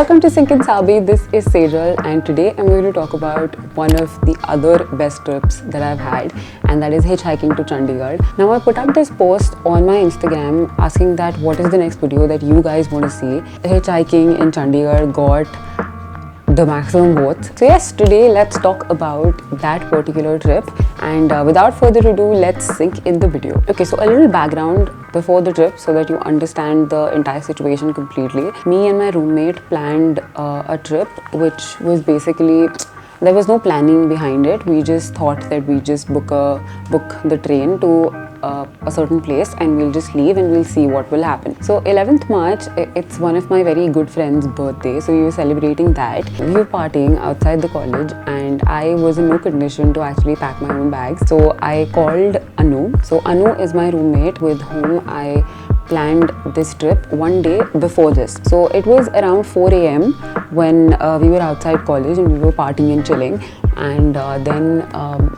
Welcome to Sink and Sabi. This is Sejal, and today I'm going to talk about one of the other best trips that I've had, and that is hitchhiking to Chandigarh. Now, I put up this post on my Instagram asking that what is the next video that you guys want to see. Hitchhiking in Chandigarh got the maximum votes. So yes, today let's talk about that particular trip, and without further ado, let's sink in the video. Okay, so a little background before the trip so that you understand the entire situation completely. Me and my roommate planned a trip which was basically, there was no planning behind it. We just thought that we just book the train to a certain place and we'll just leave and we'll see what will happen. So 11th March, it's one of my very good friend's birthday, so we were celebrating that. We were partying outside the college and I was in no condition to actually pack my own bags, so I called Anu. So Anu is my roommate with whom I planned this trip one day before this. So it was around 4 a.m. when we were outside college and we were partying and chilling, and then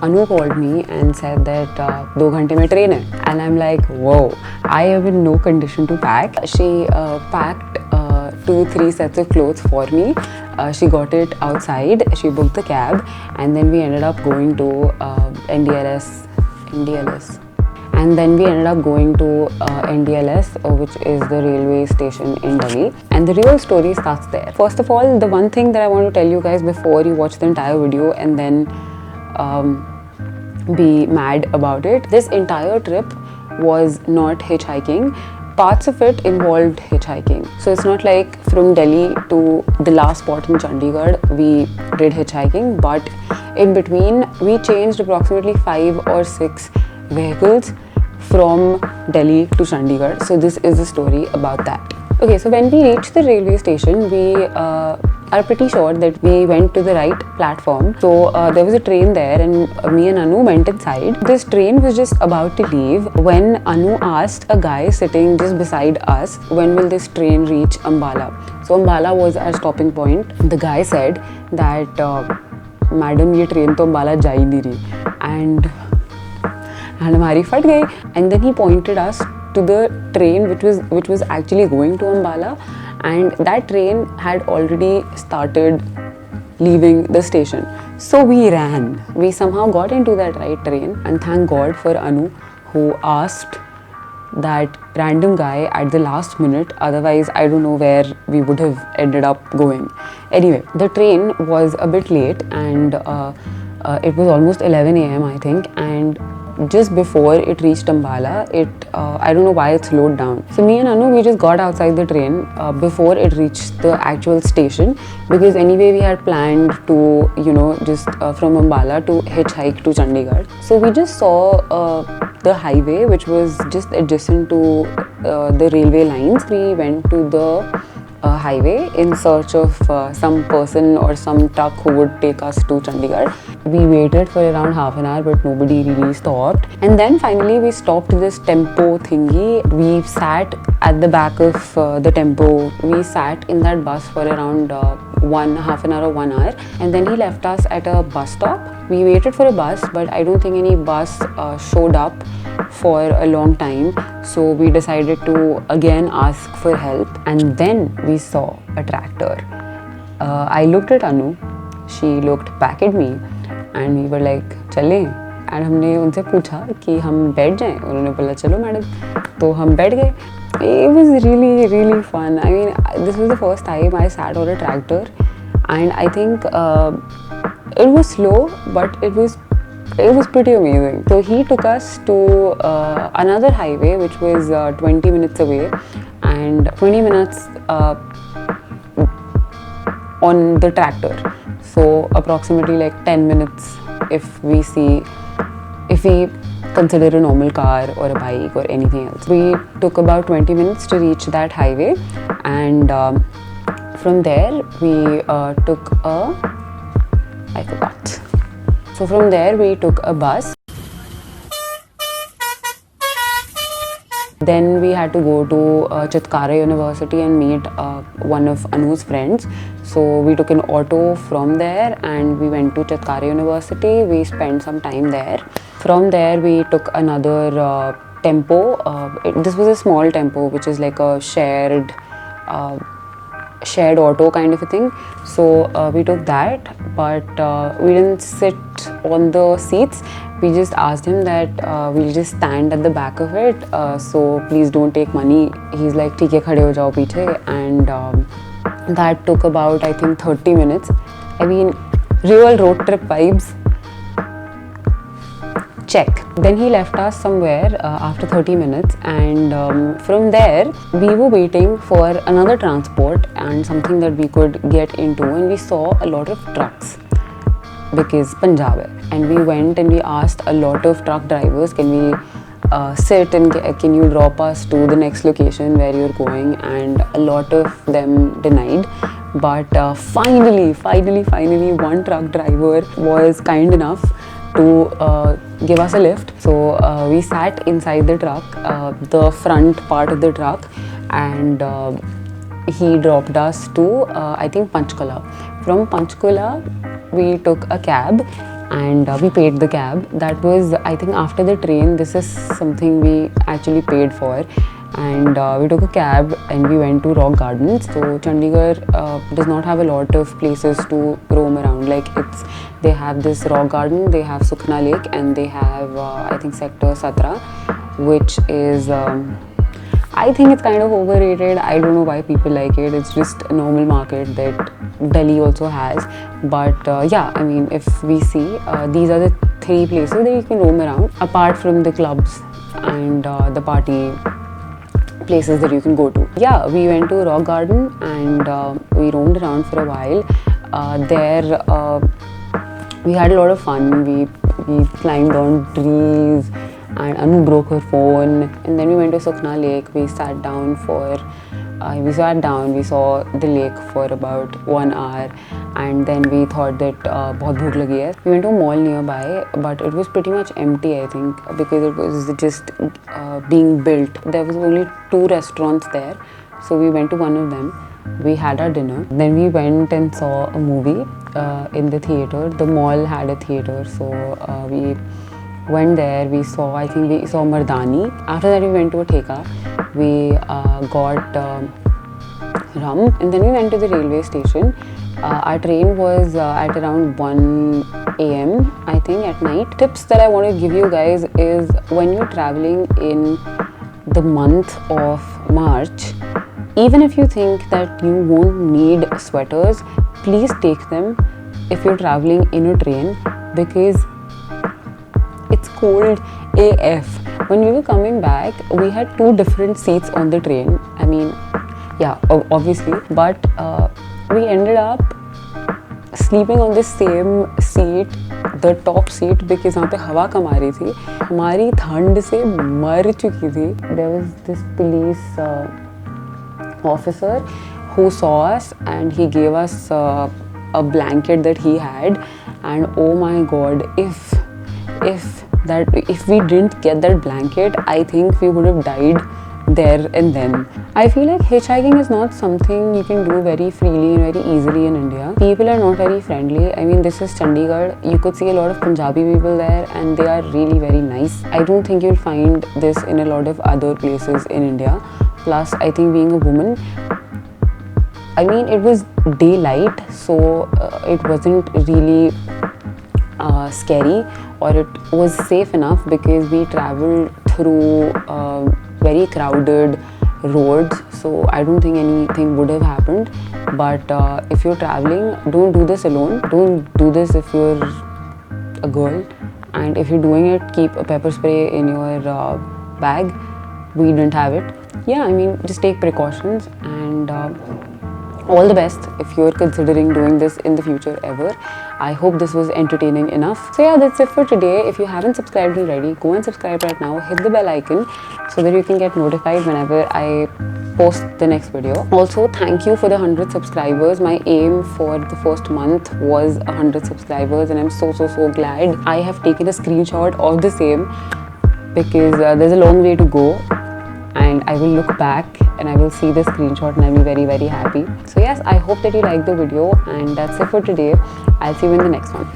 Anu called me and said that 2 ghante mein train hai, and I'm like, whoa, I am in no condition to pack. She packed 2-3 sets of clothes for me. She got it outside, she booked the cab, and then we ended up going to NDLS. And then we ended up going to NDLS, which is the railway station in Delhi. And the real story starts there. First of all, the one thing that I want to tell you guys before you watch the entire video and then be mad about it, this entire trip was not hitchhiking. Parts of it involved hitchhiking. So it's not like from Delhi to the last spot in Chandigarh we did hitchhiking, but in between we changed approximately 5 or 6 vehicles from Delhi to Chandigarh. So this is the story about that. Okay, so when we reached the railway station, we are pretty sure that we went to the right platform. So there was a train there and me and Anu went inside. This train was just about to leave when Anu asked a guy sitting just beside us, when will this train reach Ambala? So Ambala was our stopping point. The guy said that, madam, ye train to Ambala ja hi nahi rahi. And हमारी फट गई. And then he pointed us to the train which was actually going to Ambala, and that train had already started leaving the station. So we ran. We somehow got into that right train, and thank God for Anu who asked that random guy at the last minute, otherwise I don't know where we would have ended up going. Anyway, the train was a bit late and it was almost 11 a.m. I think, and just before it reached Ambala, I don't know why it slowed down. So me and Anu, we just got outside the train before it reached the actual station, because anyway we had planned to, just from Ambala to hitchhike to Chandigarh. So we just saw the highway which was just adjacent to the railway lines. We went to the highway in search of some person or some truck who would take us to Chandigarh. We waited for around half an hour, but nobody really stopped. And then finally we stopped this tempo thingy. We sat at the back of the tempo. We sat in that bus for around half an hour or 1 hour, and then he left us at a bus stop. We waited for a bus, but I don't think any bus showed up for a long time, so we decided to again ask for help, and then we saw a tractor. I looked at Anu, she looked back at me, and we were like, चलें? And हमने उनसे पूछा कि हम बैठ जाएं? उन्होंने बोला चलो मैडम, तो हम बैठ गए. It was really fun. I mean, this was the first time I sat on a tractor, and I think it was slow, but it was pretty amazing. So he took us to another highway which was 20 minutes away, and 20 minutes on the tractor. So approximately like 10 minutes if we consider a normal car or a bike or anything else. We took about 20 minutes to reach that highway, and from there we took I forgot. So from there we took a bus. Then we had to go to Chandigarh University and meet one of Anu's friends. So we took an auto from there and we went to Chandigarh University. We spent some time there. From there we took another tempo. This was a small tempo which is like a shared shared auto kind of a thing. So we took that, but we didn't sit on the seats. We just asked him that we'll just stand at the back of it, so please don't take money. He's like, ठीक है खड़े हो जाओ पीछे. And that took about, I think, 30 minutes. I mean, real road trip vibes. Check. Then he left us somewhere after 30 minutes, and from there we were waiting for another transport and something that we could get into, and we saw a lot of trucks because Punjab hai. And we went and we asked a lot of truck drivers, can we sit and can you drop us to the next location where you're going, and a lot of them denied. But finally one truck driver was kind enough to give us a lift. So we sat inside the truck, the front part of the truck, and he dropped us to I think Panchkula. From Panchkula we took a cab, and we paid the cab. That was, I think, after the train. This is something we actually paid for. And we took a cab and we went to rock gardens. So Chandigarh does not have a lot of places to roam around. Like, they have this rock garden, they have Sukhna Lake, and they have I think Sector 17, which is I think it's kind of overrated. I don't know why people like it. It's just a normal market that Delhi also has. But yeah, I mean, if we see, these are the 3 places that you can roam around apart from the clubs and the party places that you can go to. Yeah, we went to rock garden and we roamed around for a while. There we had a lot of fun. We climbed on trees, and Anu broke her phone. And then we went to Sukhna Lake. We sat down for we saw the lake for about 1 hour, and then we thought that बहुत भूख लगी है. We went to a mall nearby, but it was pretty much empty, I think, because it was just being built. There was only 2 restaurants there, so we went to one of them. We had our dinner. Then we went and saw a movie in the theater. The mall had a theater, so we went there. We saw Mardani. After that we went to a theka. We got rum, and then we went to the railway station. Our train was at around 1 AM, I think, at night. Tips that I want to give you guys is, when you're traveling in the month of March, even if you think that you won't need sweaters, please take them if you're traveling in a train, because it's cold AF. When we were coming back, we had 2 different seats on the train. I mean, yeah, obviously, but we ended up sleeping on the same seat, the top seat, because वहाँ पे हवा कम आ रही थी. हमारी ठंड से मर चुकी थी. There was this police officer who saw us, and he gave us a blanket that he had, and oh my god, if we didn't get that blanket, I think we would have died there and then. I feel like hitchhiking is not something you can do very freely and very easily in India. People are not very friendly. I mean, this is Chandigarh. You could see a lot of Punjabi people there, and they are really very nice. I don't think you'll find this in a lot of other places in India. Plus, I think being a woman, I mean, it was daylight, so it wasn't really scary, or it was safe enough, because we traveled through very crowded roads, so I don't think anything would have happened. But if you're traveling, don't do this alone. Don't do this if you're a girl, and if you're doing it, keep a pepper spray in your bag. We didn't have it. Yeah, I mean, just take precautions, and all the best if you're considering doing this in the future ever. I hope this was entertaining enough. So yeah, that's it for today. If you haven't subscribed already, go and subscribe right now. Hit the bell icon so that you can get notified whenever I post the next video. Also, thank you for the 100 subscribers. My aim for the first month was 100 subscribers, and I'm so glad. I have taken a screenshot of the same, because there's a long way to go, and I will look back and I will see the screenshot and I'll be very happy. So yes, I hope that you liked the video, and that's it for today. I'll see you in the next one.